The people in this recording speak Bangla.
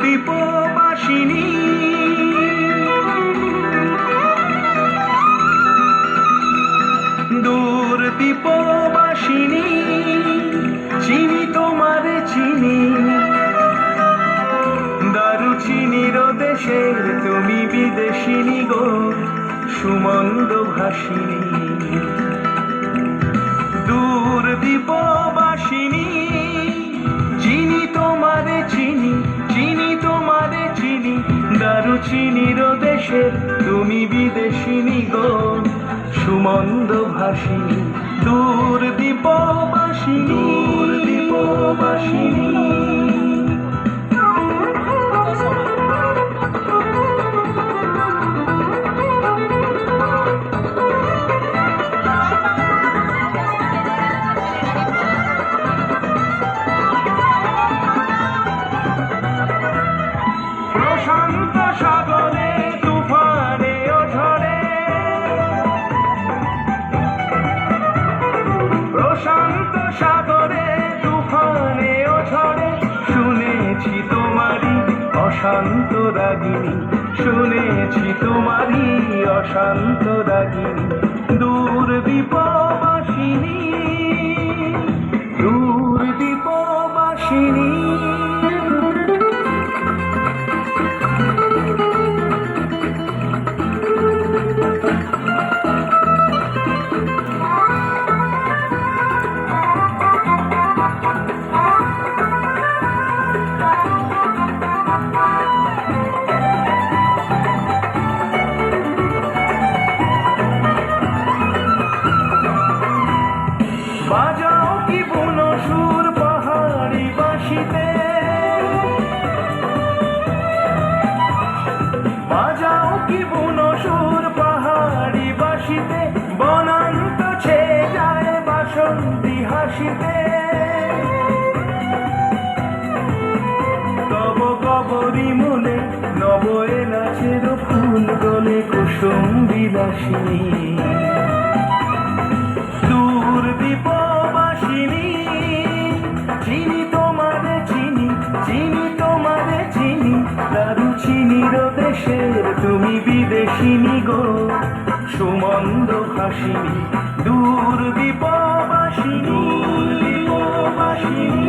দ্বীপবাসিনী দূর দ্বীপবাসিনী চিনি তোমারে চিনি দারুচিনির দেশের তুমি বিদেশিনী গো সুমন্দ ভাসিনী দূর দ্বীপবাসিনী চিনি তোমারে চিনি চিনি তোমারে চিনি দারুচিনির দেশের তুমি বিদেশিনী গো সুমন্দ ভাসিনী দূর দ্বীপবাসিনী দূর দ্বীপবাসিনী প্রশান্ত সাগরে তুফানে ঝড়ে প্রশান্ত সাগরে তুফানে ঝড়ে শুনেছি তোমারই অশান্ত রাগিনী শুনেছি তোমারই অশান্ত রাগিনী দূর দ্বীপবাসিনী দূর দ্বীপবাসিনী বাজাও কি বুনো সুর পাহাড়ি বাঁশিতে বাজাও কি বুনো সুর পাহাড়ি বাঁশিতে বনান্ত ছেয়ে যায় বাসন্তী হাসিতে তব কবরী মূলে নব এলাচের ফুল গলে কুসুম বিলাসিনী দূর দ্বীপবাসিনী চিনি তোমারে চিনি চিনি তোমারে চিনি দারুচিনির দেশের তুমি বিদেশিনী গো সুমন্দ ভাসিনী দূর দ্বীপবাসিনী দূর দ্বীপবাসিনী